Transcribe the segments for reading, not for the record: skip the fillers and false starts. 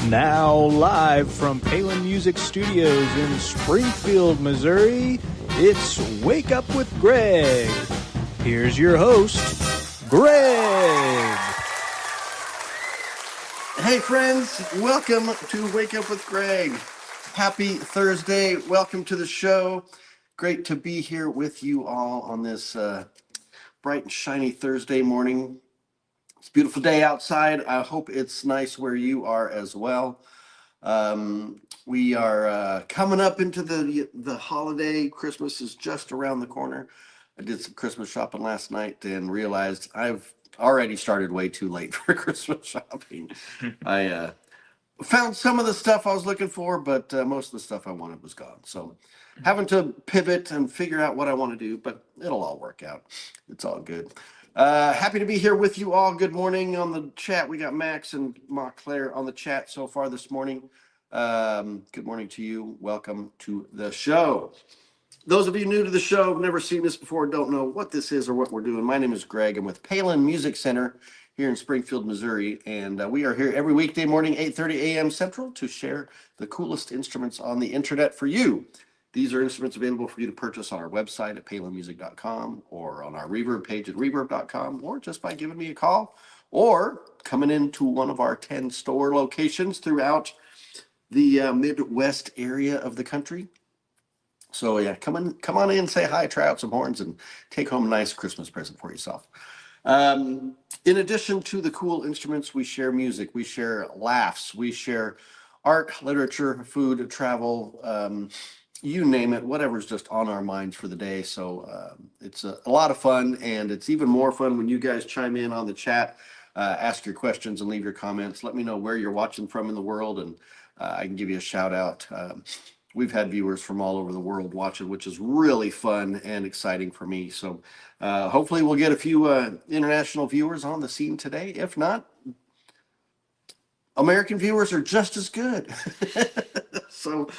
Now live from Palin Music Studios in Springfield, Missouri, it's Wake Up with Greg. Here's your host, Greg. Hey friends, welcome to Wake Up with Greg. Happy Thursday. Welcome to the show. Great to be here with you all on this bright and shiny Thursday morning. It's a beautiful day outside. I hope it's nice where you are as well. We are coming up into the holiday. Christmas is just around the corner. I did some Christmas shopping last night and realized I've already started way too late for Christmas shopping. I found some of the stuff I was looking for, but most of the stuff I wanted was gone. So having to pivot and figure out what I want to do, but it'll all work out. It's all good. Happy to be here with you all. Good morning on the chat. We got Max and Montclair on the chat so far this morning. Good morning to you. Welcome to the show. Those of you new to the show, have never seen this before, don't know what this is or what we're doing. My name is Greg. I'm with Palin Music Center here in Springfield, Missouri, and we are here every weekday morning, 8:30 a.m. Central, to share the coolest instruments on the internet for you. These are instruments available for you to purchase on our website at palinmusic.com or on our Reverb page at reverb.com, or just by giving me a call or coming into one of our 10 store locations throughout the Midwest area of the country. So yeah, come on in, say hi, try out some horns, and take home a nice Christmas present for yourself. In addition to the cool instruments, we share music, we share laughs, we share art, literature, food, travel, you name it, whatever's just on our minds for the day. So it's a lot of fun, and it's even more fun when you guys chime in on the chat, ask your questions and leave your comments. Let me know where you're watching from in the world, and I can give you a shout out. We've had viewers from all over the world watching, which is really fun and exciting for me. So hopefully we'll get a few international viewers on the scene today. If not, American viewers are just as good. So,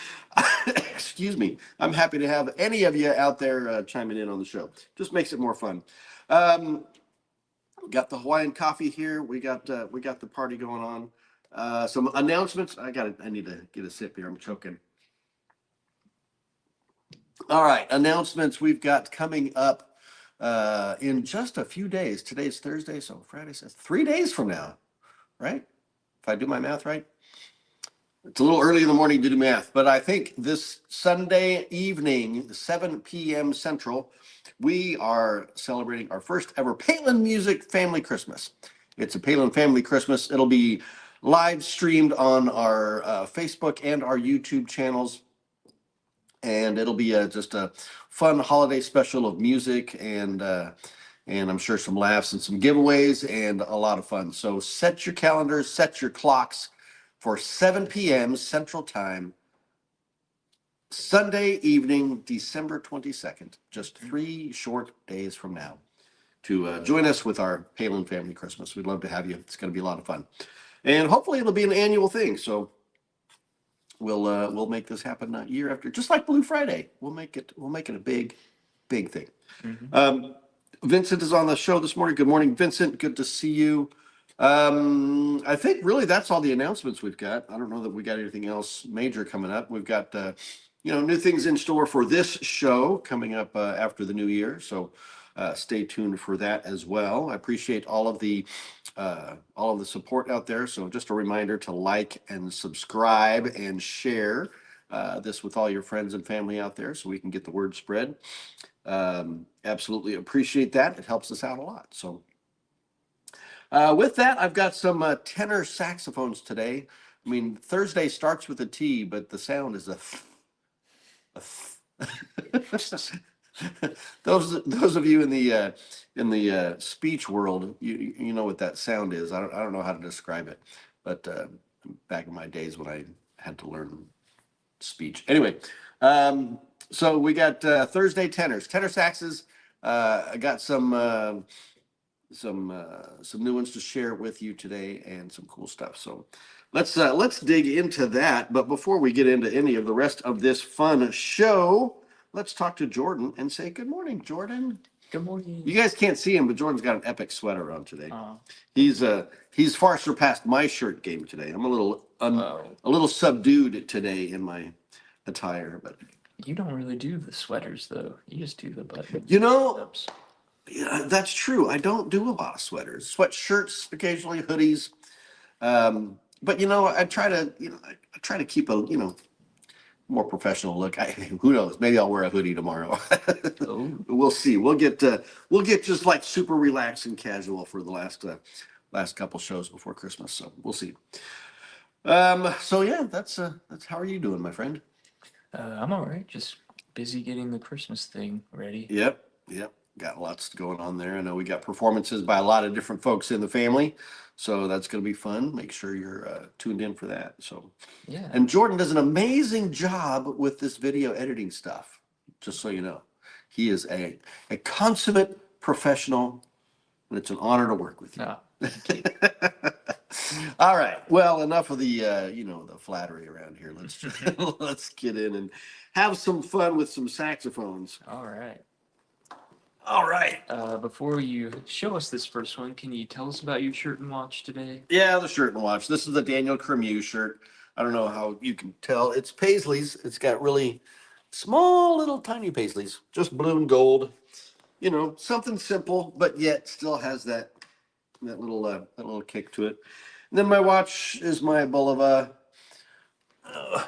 excuse me, I'm happy to have any of you out there chiming in on the show. Just makes it more fun. We got the Hawaiian coffee here. We got the party going on. Some announcements. I need to get a sip here. I'm choking. All right, announcements we've got coming up in just a few days. Today's Thursday, so Friday says 3 days from now, right? If I do my math right. It's a little early in the morning to do math, but I think this Sunday evening, 7 p.m. Central, we are celebrating our first ever Palin Music Family Christmas. It's a Palin Family Christmas. It'll be live streamed on our Facebook and our YouTube channels. And it'll be just a fun holiday special of music and I'm sure some laughs and some giveaways and a lot of fun. So set your calendars, set your clocks for 7 p.m. Central Time, Sunday evening, December 22nd, just 3 short days from now, to join us with our Palin Family Christmas. We'd love to have you. It's going to be a lot of fun. And hopefully it'll be an annual thing. So we'll make this happen year after, just like Blue Friday. We'll make it a big thing. Mm-hmm. Vincent is on the show this morning. Good morning, Vincent. Good to see you. I think really that's all the announcements we've got. I don't know that we got anything else major coming up. We've got new things in store for this show coming up after the new year. So stay tuned for that as well. I appreciate all of the support out there. So just a reminder to like and subscribe and share this with all your friends and family out there so we can get the word spread. Absolutely appreciate that. It helps us out a lot. So with that, I've got some tenor saxophones today. I mean, Thursday starts with a T, but the sound is a Those of you in the speech world, you know what that sound is. I don't know how to describe it, but back in my days when I had to learn speech. Anyway, so we got Thursday tenor saxes. I got some new ones to share with you today and some cool stuff. So let's dig into that. But before we get into any of the rest of this fun show, let's talk to Jordan and say good morning, Jordan. Good morning. You guys can't see him, but Jordan's got an epic sweater on today. Uh, He's far surpassed my shirt game today. I'm wow. a little subdued today in my attire, but You don't really do the sweaters though. You just do the buttons. you know, Ups. yeah, that's true. I don't do a lot of sweaters, sweatshirts, occasionally hoodies. But I try to, I try to keep a, more professional look. Who knows? Maybe I'll wear a hoodie tomorrow. Oh, We'll see. We'll get just like super relaxed and casual for the last couple shows before Christmas. So we'll see. So yeah, that's how are you doing, my friend? I'm all right. Just busy getting the Christmas thing ready. Yep. Got lots going on there. I know we got performances by a lot of different folks in the family, so that's going to be fun. Make sure you're tuned in for that. So, Yeah. and Jordan does an amazing job with this video editing stuff. Just so you know, he is a consummate professional, and it's an honor to work with you. Ah, thank you. All right. Well, enough of the the flattery around here. Let's get in and have some fun with some saxophones. All right. All right. Before you show us this first one, can you tell us about your shirt and watch today? Yeah, the shirt and watch. This is the Daniel Cremieux shirt. I don't know how you can tell. It's paisleys. It's got really small little tiny paisleys, just blue and gold. Something simple, but yet still has that little kick to it. And then my watch is my Bulova.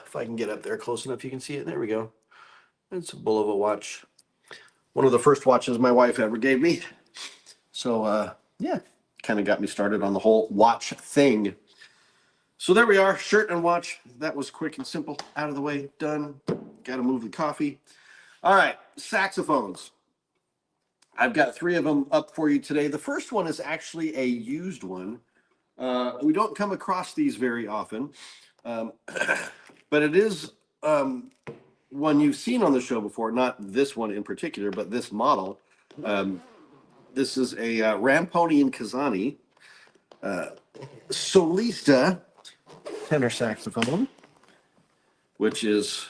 If I can get up there close enough, you can see it. There we go. It's a Bulova watch. One of the first watches my wife ever gave me. So yeah, kind of got me started on the whole watch thing. So there we are, shirt and watch. That was quick and simple, out of the way, done. Got to move the coffee. All right, saxophones. I've got 3 of them up for you today. The first one is actually a used one. We don't come across these very often, but it is one you've seen on the show before, not this one in particular, but this model. This is a Ramponi and Kazani Solista tenor saxophone, which is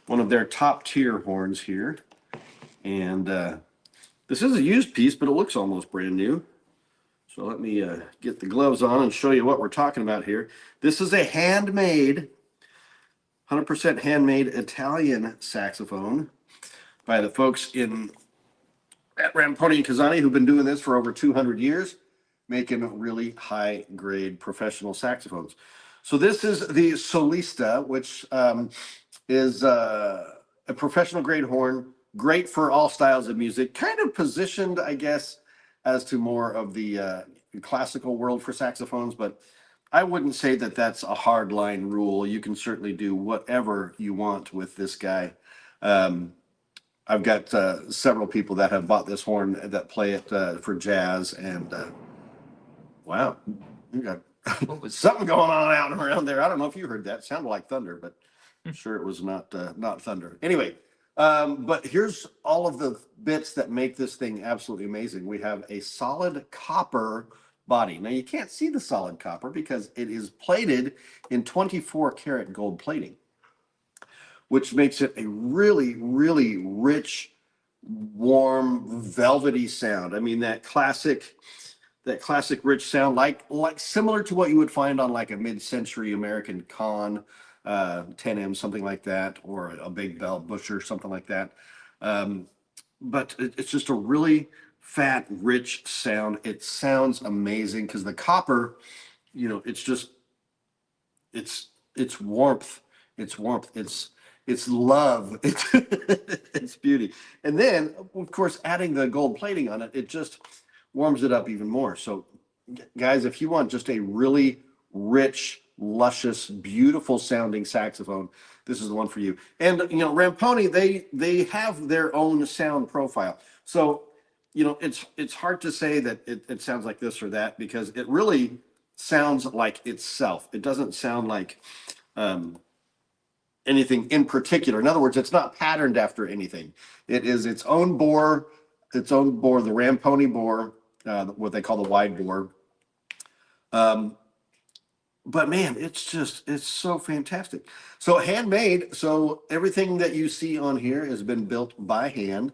one of their top tier horns here. And this is a used piece, but it looks almost brand new. So let me get the gloves on and show you what we're talking about here. This is a handmade 100% handmade Italian saxophone by the folks at Ramponi and Kazani who've been doing this for over 200 years, making really high grade professional saxophones. So this is the Solista, which is a professional grade horn, great for all styles of music, kind of positioned, I guess, as to more of the classical world for saxophones, but I wouldn't say that that's a hard line rule. You can certainly do whatever you want with this guy. I've got several people that have bought this horn that play it for jazz, and wow, you got something going on out around there. I don't know if you heard that. It sounded like thunder, but I'm sure it was not thunder. Anyway, but here's all of the bits that make this thing absolutely amazing. We have a solid copper body. Now you can't see the solid copper because it is plated in 24 karat gold plating, which makes it a really, really rich, warm, velvety sound. I mean, that classic rich sound, like similar to what you would find on like a mid-century American Conn 10M, something like that, or a Big Bell Busher, something like that. But it's just a really fat, rich sound. It sounds amazing because the copper, it's warmth, it's love, it's beauty. And then, of course, adding the gold plating on it, it just warms it up even more. So, guys, if you want just a really rich, luscious, beautiful sounding saxophone, this is the one for you. And Ramponi, they have their own sound profile. So it's hard to say that it sounds like this or that because it really sounds like itself. It doesn't sound like anything in particular. In other words, it's not patterned after anything. It is its own bore, the Ramponi bore, what they call the wide bore. But man, it's so fantastic. So handmade. So everything that you see on here has been built by hand.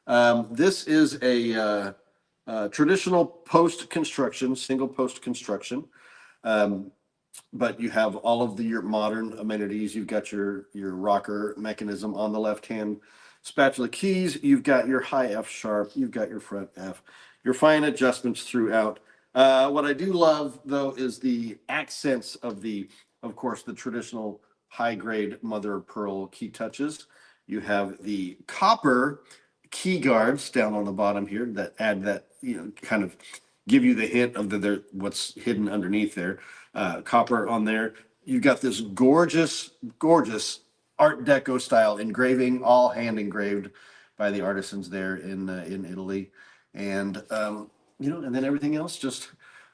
This is a traditional post-construction, single post-construction. But you have all of your modern amenities. You've got your rocker mechanism on the left-hand spatula keys. You've got your high F sharp. You've got your front F. Your fine adjustments throughout. What I do love, though, is the accents of course, the traditional high-grade mother of pearl key touches. You have the copper key guards down on the bottom here that add that, kind of give you the hint of what's hidden underneath there. Copper on there. You've got this gorgeous, gorgeous Art Deco style engraving, all hand engraved by the artisans there in Italy, and and then everything else just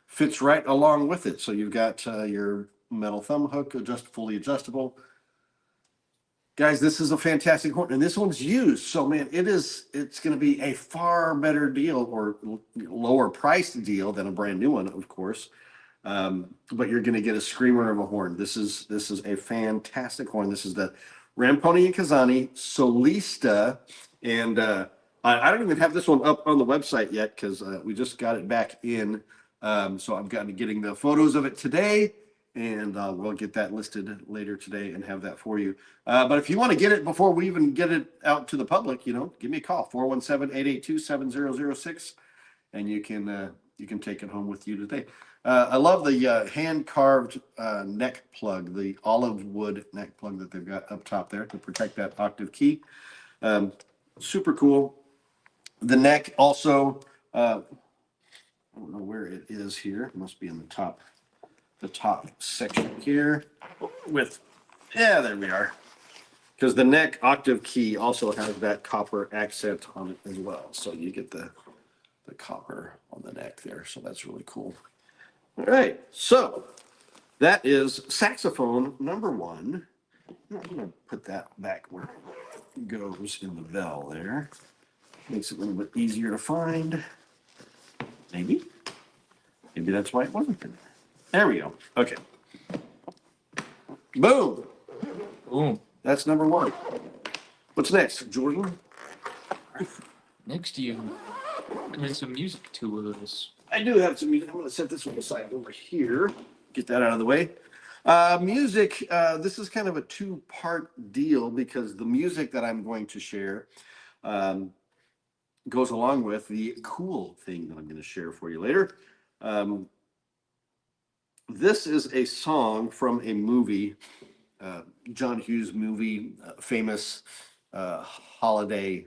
fits right along with it. So you've got your metal thumb hook, fully adjustable. Guys, this is a fantastic horn, and this one's used. So man, it's going to be a far better deal or lower priced deal than a brand new one, of course. But you're going to get a screamer of a horn. This is a fantastic horn. This is the Ramponi and Casani Solista, and I don't even have this one up on the website yet because we just got it back in. So I've gotten to getting the photos of it today, and we'll get that listed later today and have that for you. But if you want to get it before we even get it out to the public, give me a call, 417-882-7006, and you can take it home with you today. I love the hand-carved neck plug, the olive wood neck plug that they've got up top there to protect that octave key. Super cool. The neck also, I don't know where it is here. It must be in the top section here. There we are. Because the neck octave key also has that copper accent on it as well. So you get the copper on the neck there. So that's really cool. All right, so that is saxophone number 1. I'm going to put that back where it goes in the bell there. Makes it a little bit easier to find. Maybe that's why it wasn't there. There we go. Okay. Boom. Boom. That's number 1. What's next, Jordan? Next, you and some music to us. I do have some music. I'm going to set this one aside over here. Get that out of the way. Music, this is kind of a 2-part deal because the music that I'm going to share goes along with the cool thing that I'm going to share for you later. This is a song from a movie, John Hughes movie, famous holiday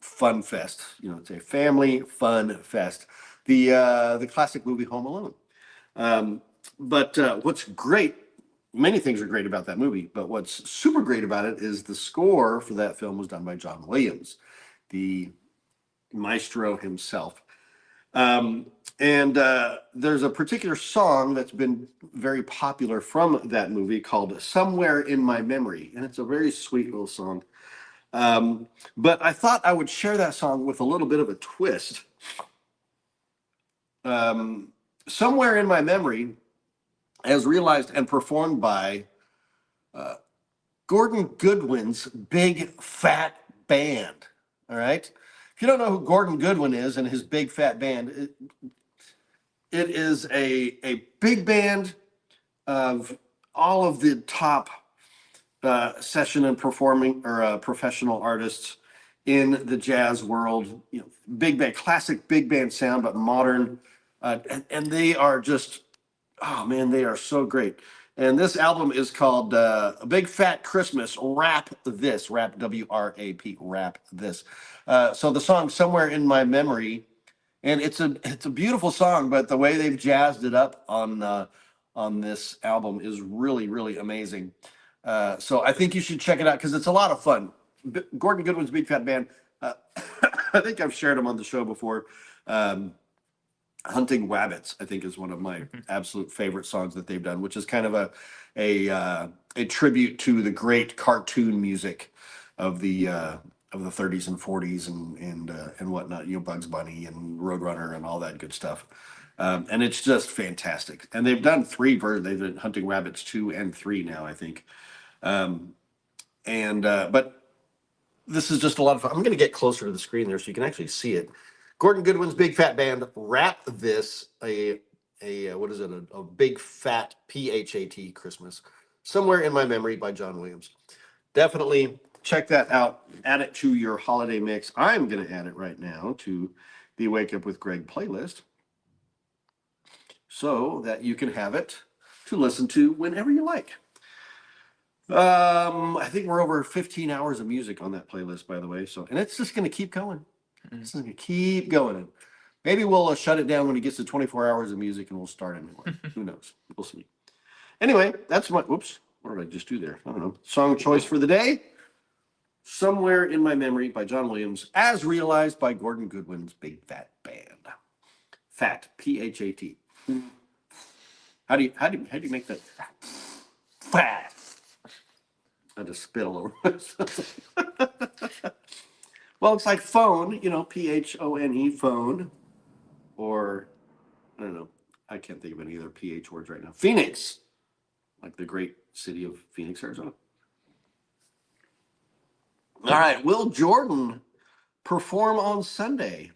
fun fest. It's a family fun fest. The classic movie Home Alone. But what's great, many things are great about that movie, but what's super great about it is the score for that film was done by John Williams, the maestro himself. And there's a particular song that's been very popular from that movie called Somewhere in My Memory, and it's a very sweet little song. But I thought I would share that song with a little bit of a twist. Somewhere in My Memory, as realized and performed by Gordon Goodwin's Big Fat Band. All right. If you don't know who Gordon Goodwin is and his Big Fat Band, it is a big band of all of the top session and performing or professional artists in the jazz world. Big band, classic big band sound, but modern, and they are just, oh man, they are so great. And this album is called A Big Fat Christmas, Rap This, Rap W-R-A-P, Rap This. So the song Somewhere in My Memory, and it's a beautiful song, but the way they've jazzed it up on this album is really, really amazing. So I think you should check it out because it's a lot of fun. Gordon Goodwin's Big Fat Band, I think I've shared them on the show before. Hunting Wabbits, I think, is one of my absolute favorite songs that they've done, which is kind of a tribute to the great cartoon music of the 30s and 40s and whatnot. Bugs Bunny and Roadrunner and all that good stuff. And it's just fantastic. And they've done 3 versions. They've done Hunting Wabbits 2 and 3 now, I think. But This is just a lot of fun. I'm going to get closer to the screen there so you can actually see it. Gordon Goodwin's Big Fat Band wrapped this what is it? A Big Fat PHAT Christmas, Somewhere in My Memory by John Williams. Definitely check that out. Add it to your holiday mix. I'm going to add it right now to the Wake Up with Greg playlist so that you can have it to listen to whenever you like. I think we're over 15 hours of music on that playlist, by the way. So, and it's just going to keep going. It's going to keep going. And maybe we'll shut it down when it gets to 24 hours of music and we'll start a new one. Who knows? We'll see. Anyway, that's my, whoops, what did I just do there? I don't know. Song choice for the day, Somewhere in My Memory by John Williams, as realized by Gordon Goodwin's Big Fat Band. Fat, P-H-A-T. How do you make that fat? Fat. I just spit all over myself. Well, it's like phone, P-H-O-N-E, phone. Or, I don't know, I can't think of any other PH words right now. Phoenix, like the great city of Phoenix, Arizona. All right, Will Jordan perform on Sunday?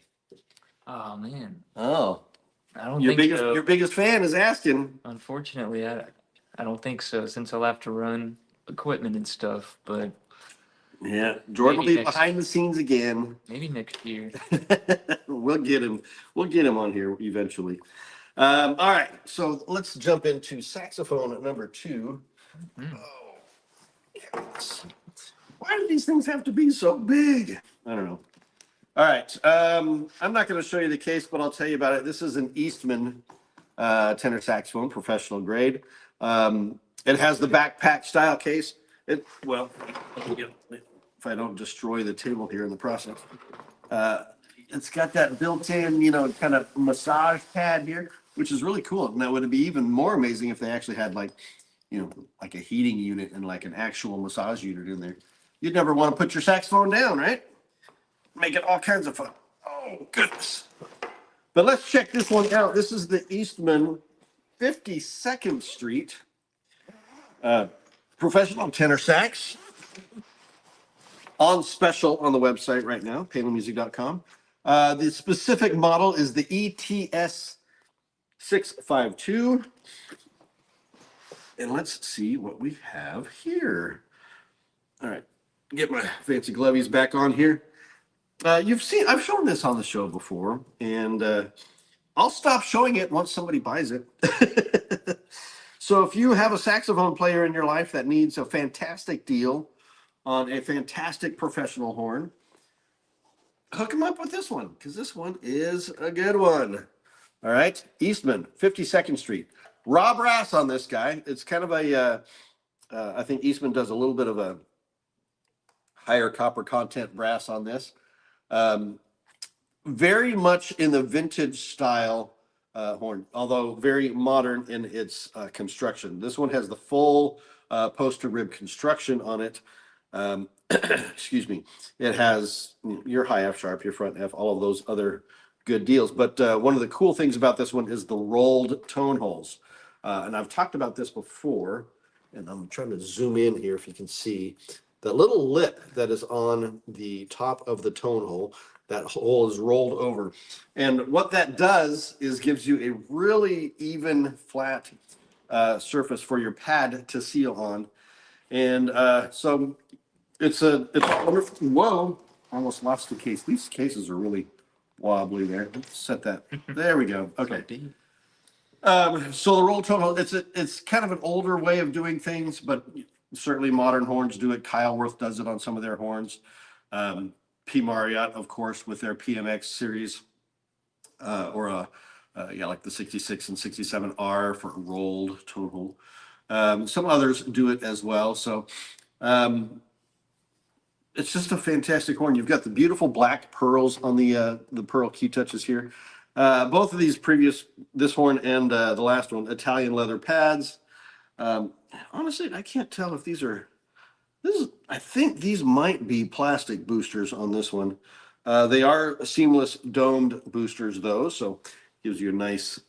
Oh man, Oh, I don't your think so. your biggest fan is asking. Unfortunately, I don't think so since I'll have to run equipment and stuff. But Yeah, Jordan will Maybe be next- behind the scenes again. maybe next year. We'll get him. We'll get him on here eventually. All right, so let's jump into saxophone number 2. Mhm. Oh, yes. Why do these things have to be so big? I don't know. All right, I'm not going to show you the case, but I'll tell you about it. This is an Eastman tenor saxophone, professional grade. It has the backpack style case. Well, if I don't destroy the table here in the process. It's got that built-in, kind of massage pad here, which is really cool. And that would be even more amazing if they actually had like a heating unit and like an actual massage unit in there. You'd never want to put your saxophone down, right? Make it all kinds of fun. Oh, goodness. But let's check this one out. This is the Eastman 52nd Street professional tenor sax. On special on the website right now, palinmusic.com. The specific model is the ETS 652. And let's see what we have here. All right, get my fancy glovies back on here. I've shown this on the show before, and I'll stop showing it once somebody buys it. So if you have a saxophone player in your life that needs a fantastic deal on a fantastic professional horn, hook them up with this one, because this one is a good one. All right, Eastman, 52nd Street. Raw brass on this guy. It's kind of I think Eastman does a little bit of a higher copper content brass on this. Very much in the vintage style horn, although very modern in its construction. This one has the full poster rib construction on it. Excuse me. It has your high F sharp, your front F, all of those other good deals. But one of the cool things about this one is the rolled tone holes. And I've talked about this before, and I'm trying to zoom in here if you can see. The little lip that is on the top of the tone hole, that hole is rolled over. And what that does is gives you a really even, flat surface for your pad to seal on. And so it's wonderful. Whoa, almost lost the case. These cases are really wobbly there. Let's set that. There we go. Okay. So the roll tone hole, it's kind of an older way of doing things, but certainly modern horns do it. Kyle Worth does it on some of their horns. P. Marriott, of course, with their PMX series, or like the 66 and 67R for rolled tone hole. Some others do it as well. So it's just a fantastic horn. You've got the beautiful black pearls on the pearl key touches here. Both of these this horn and the last one, Italian leather pads. Honestly, I can't tell if I think these might be plastic boosters on this one. They are seamless domed boosters though, so gives you a nice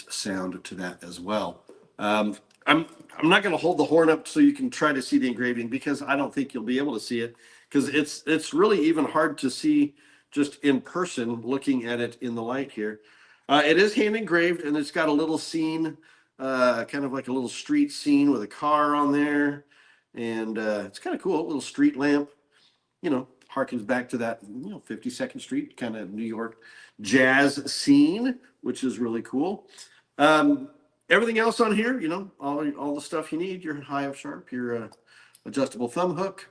sound to that as well. I'm not going to hold the horn up so you can try to see the engraving, because I don't think you'll be able to see it, because it's really even hard to see just in person looking at it in the light here. It is hand engraved, and it's got a little scene, kind of like a little street scene with a car on there, and it's kind of cool. A little street lamp, harkens back to that 52nd Street kind of New York jazz scene, which is really cool. Everything else on here, all the stuff you need. Your high up sharp, your adjustable thumb hook,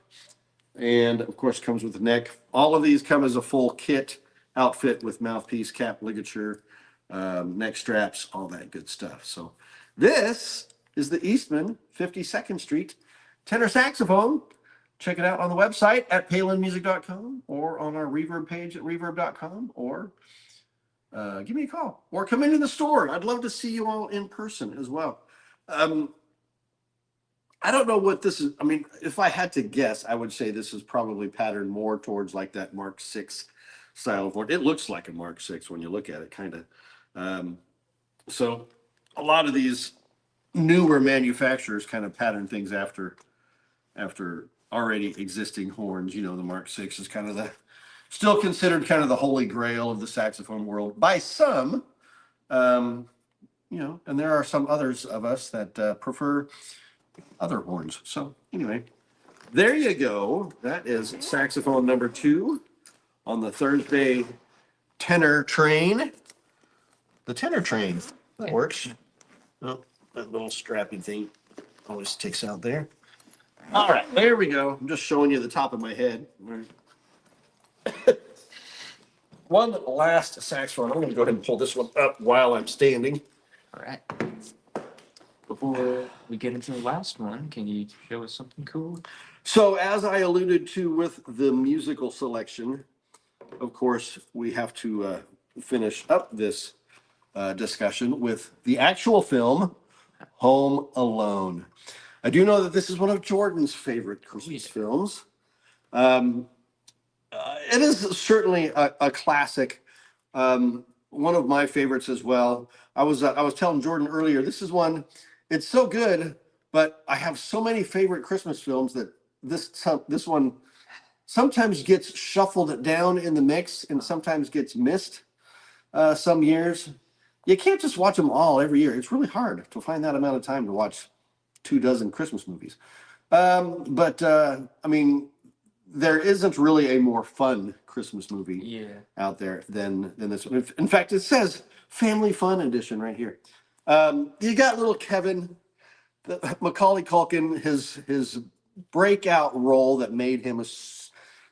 and of course comes with the neck. All of these come as a full kit outfit with mouthpiece, cap, ligature, neck straps, all that good stuff. So this is the Eastman 52nd Street tenor saxophone. Check it out on the website at palinmusic.com or on our Reverb page at reverb.com, or give me a call or come into the store. I'd love to see you all in person as well. I don't know what this is. I mean, if I had to guess, I would say this is probably patterned more towards like that Mark VI style of horn. It looks like a Mark VI when you look at it, kind of. So a lot of these newer manufacturers kind of pattern things after already existing horns. The Mark VI is kind of still considered kind of the holy grail of the saxophone world by some. And there are some others of us that prefer other horns. So anyway, there you go. That is saxophone number 2 on the Thursday tenor train. The tenor train, that works. Oh, that little strappy thing always sticks out there. All right, there we go. I'm just showing you the top of my head. One last saxophone. I'm going to go ahead and pull this one up while I'm standing. All right. Before we get into the last one, can you show us something cool? So, as I alluded to with the musical selection, of course, we have to finish up this discussion with the actual film, Home Alone. I do know that this is one of Jordan's favorite Christmas films. It is certainly a classic. One of my favorites as well. I was telling Jordan earlier, this is one. It's so good, but I have so many favorite Christmas films that this one sometimes gets shuffled down in the mix and sometimes gets missed. Some years you can't just watch them all every year. It's really hard to find that amount of time to watch 24 Christmas movies. But I mean, there isn't really a more fun Christmas movie out there than this one. In fact, it says Family Fun Edition right here. You got little Kevin, Macaulay Culkin, his breakout role that made him a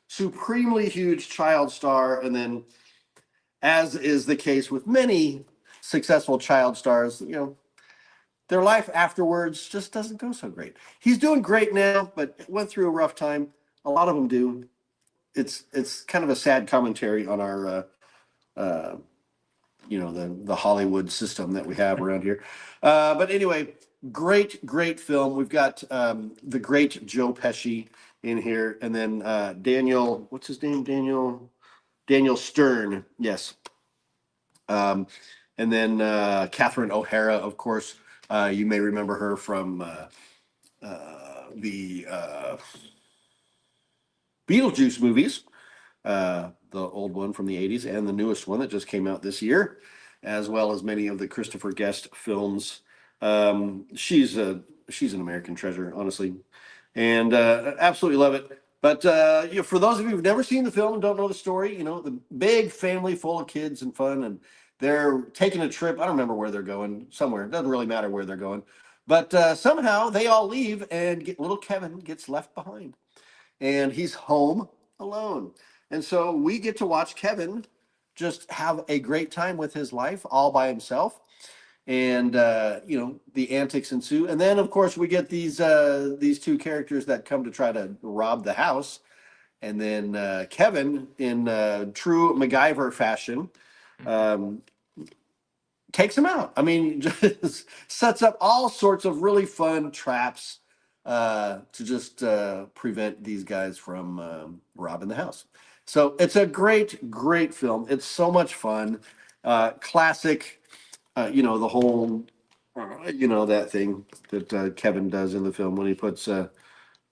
supremely huge child star, and then, as is the case with many successful child stars, their life afterwards just doesn't go so great. He's doing great now, but went through a rough time. A lot of them do. It's kind of a sad commentary on our the Hollywood system that we have around here. But anyway, great film. We've got the great Joe Pesci in here, and then Daniel, what's his name? Daniel Stern, yes. And then Catherine O'Hara, of course. You may remember her from the Beetlejuice movies, the old one from the 80s and the newest one that just came out this year, as well as many of the Christopher Guest films. She's an American treasure, honestly, and absolutely love it. But for those of you who've never seen the film and don't know the story, the big family full of kids and fun, and they're taking a trip. I don't remember where they're going, somewhere. It doesn't really matter where they're going. But somehow they all leave, and little Kevin gets left behind. And he's home alone. And so we get to watch Kevin just have a great time with his life all by himself. And, the antics ensue. And then, of course, we get these two characters that come to try to rob the house. And then Kevin, in true MacGyver fashion, takes him out. I mean, just sets up all sorts of really fun traps to just prevent these guys from robbing the house. So it's a great film. It's so much fun. Classic, the whole, that thing that Kevin does in the film when he puts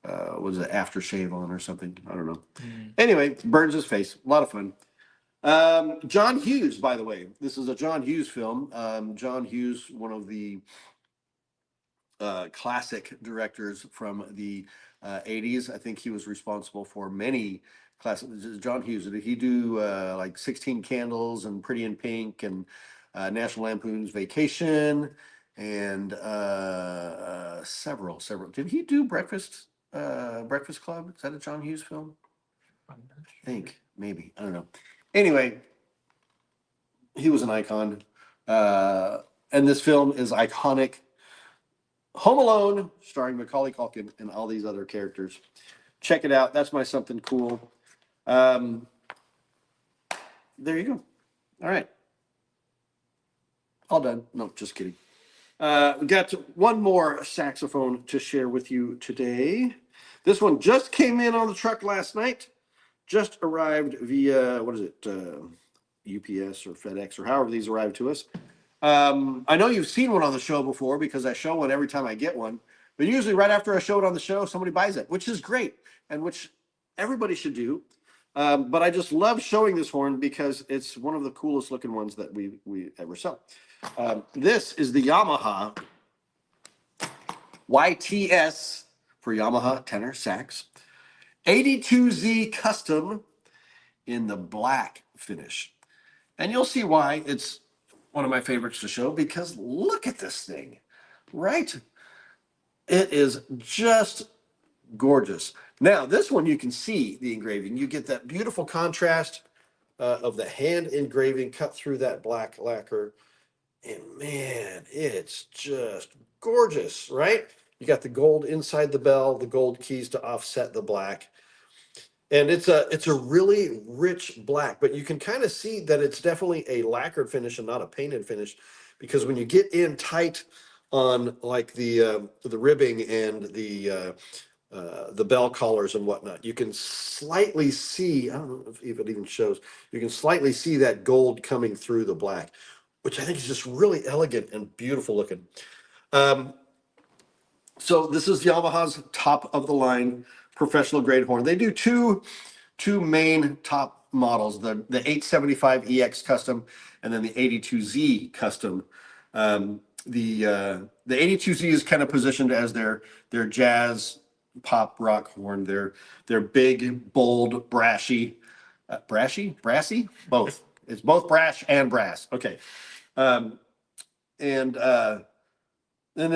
was it aftershave on or something? I don't know. Mm. Anyway, burns his face. A lot of fun. John Hughes, by the way, this is a John Hughes film. John Hughes, one of the classic directors from the 80s. I think he was responsible for many classic. John Hughes, did he do like 16 Candles and Pretty in Pink and National Lampoon's Vacation and several. Did he do Breakfast Club? Is that a John Hughes film? I'm not I sure. think, maybe. I don't know. Anyway, he was an icon. And this film is iconic. Home Alone, starring Macaulay Culkin and all these other characters. Check it out. That's my something cool. There you go. All right. All done. No, just kidding. We got one more saxophone to share with you today. This one just came in on the truck last night. Just arrived via, what is it, UPS or FedEx or however these arrived to us. I know you've seen one on the show before because I show one every time I get one. But usually right after I show it on the show, somebody buys it, which is great and which everybody should do. But I just love showing this horn because it's one of the coolest looking ones that we ever sell. This is the Yamaha YTS for Yamaha tenor sax 82Z Custom in the black finish. And you'll see why it's one of my favorites to show because look at this thing, right? It is just gorgeous. Now, this one you can see the engraving. You get that beautiful contrast of the hand engraving cut through that black lacquer. And man, it's just gorgeous, right? You got the gold inside the bell, the gold keys to offset the black. And it's a really rich black, but you can kind of see that it's definitely a lacquered finish and not a painted finish, because when you get in tight on like the ribbing and the bell collars and whatnot, you can slightly see. I don't know if it even shows. You can slightly see that gold coming through the black, which I think is just really elegant and beautiful looking. So this is Yamaha's top of the line professional grade horn. They do two main top models, the 875 EX Custom and then the 82Z Custom. The 82Z is kind of positioned as their jazz pop rock horn. They're big, bold, brassy, brassy, both. It's both brash and brass. Okay. And then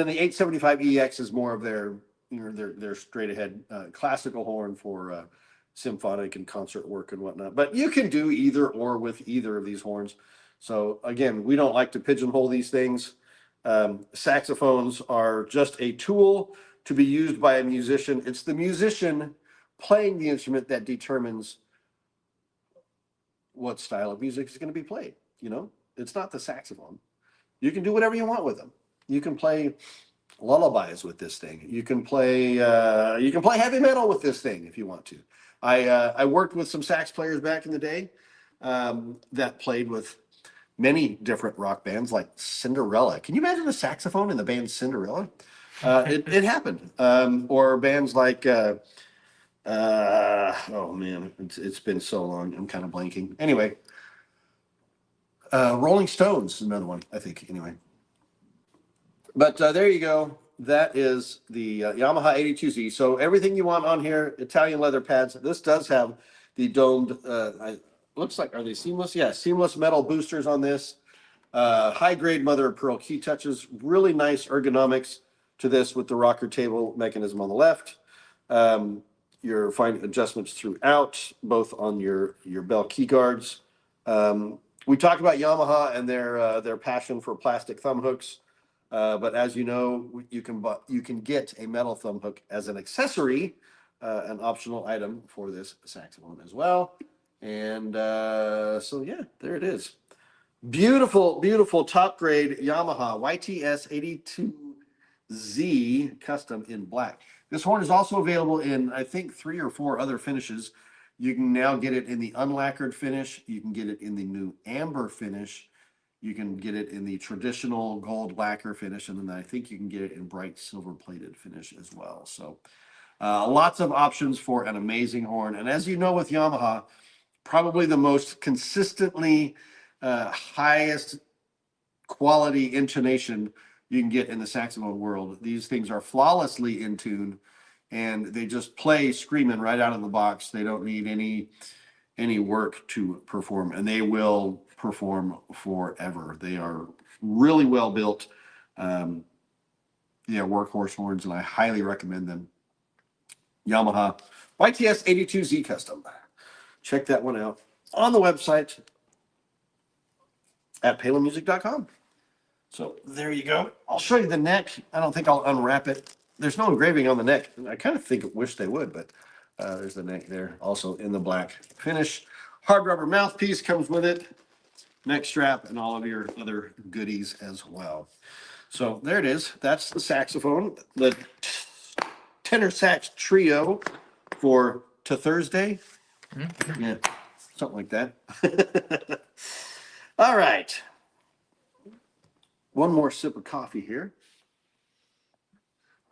the 875 EX is more of their, their straight ahead classical horn for symphonic and concert work and whatnot. But you can do either or with either of these horns. So again, we don't like to pigeonhole these things. Saxophones are just a tool to be used by a musician. It's the musician playing the instrument that determines what style of music is going to be played. It's not the saxophone. You can do whatever you want with them. You can play lullabies with this thing. You can play heavy metal with this thing if you want to. I worked with some sax players back in the day that played with many different rock bands like Cinderella. Can you imagine a saxophone in the band Cinderella? It happened. Or bands like oh man, it's been so long. I'm kind of blanking. Anyway, Rolling Stones is another one, I think. Anyway. But there you go. That is the Yamaha 82Z. So everything you want on here, Italian leather pads. This does have the domed, looks like, are they seamless? Yeah, seamless metal boosters on this. High grade mother of pearl key touches. Really nice ergonomics to this with the rocker table mechanism on the left. Your fine adjustments throughout, both on your bell key guards. We talked about Yamaha and their passion for plastic thumb hooks. But as you know, you can get a metal thumb hook as an accessory, an optional item for this saxophone as well. And so yeah, there it is. Beautiful, beautiful top grade Yamaha YTS 82Z Custom in black. This horn is also available in, I think, 3 or 4 other finishes. You can now get it in the unlacquered finish. You can get it in the new amber finish. You can get it in the traditional gold lacquer finish, and then I think you can get it in bright silver plated finish as well. So Lots of options for an amazing horn. And as you know, with Yamaha, probably the most consistently highest quality intonation you can get in the saxophone world. These things are flawlessly in tune, and they just play screaming right out of the box. They don't need any work to perform, and they will perform forever. They are really well built. Workhorse horns, and I highly recommend them. Yamaha YTS 82Z Custom. Check that one out on the website at palinmusic.com. So there you go. I'll show you the neck. I don't think I'll unwrap it. There's no engraving on the neck. I kind of wish they would, but there's the neck there, also in the black finish. Hard rubber mouthpiece comes with it, neck strap, and all of your other goodies as well. So there it is. That's the saxophone, the tenor sax trio for to Thursday. Yeah, something like that. All right. One more sip of coffee here.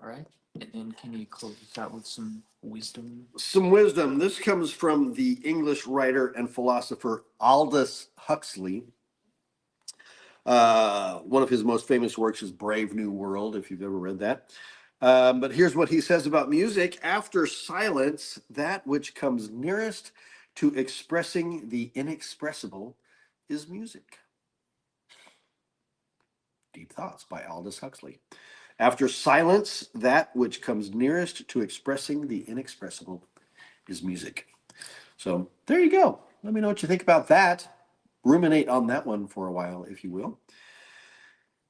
All right. And then can you close us out with some wisdom? Some wisdom. This comes from the English writer and philosopher Aldous Huxley. One of his most famous works is Brave New World, if you've ever read that. But here's what he says about music. After silence, that which comes nearest to expressing the inexpressible is music. Deep Thoughts by Aldous Huxley. After silence, that which comes nearest to expressing the inexpressible is music. So there you go. Let me know what you think about that. Ruminate on that one for a while, if you will.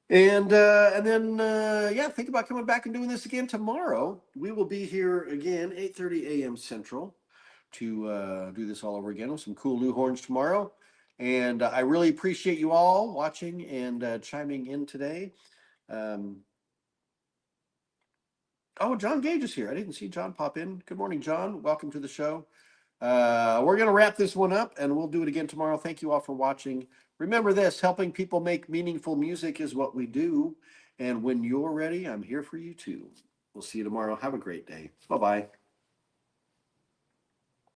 And then think about coming back and doing this again tomorrow. We will be here again, 8:30 a.m. Central, to do this all over again with some cool new horns tomorrow. And I really appreciate you all watching and chiming in today. John Gage is here. I didn't see John pop in. Good morning, John. Welcome to the show. We're going to wrap this one up, and we'll do it again tomorrow. Thank you all for watching. Remember this, helping people make meaningful music is what we do. And when you're ready, I'm here for you too. We'll see you tomorrow. Have a great day. Bye-bye.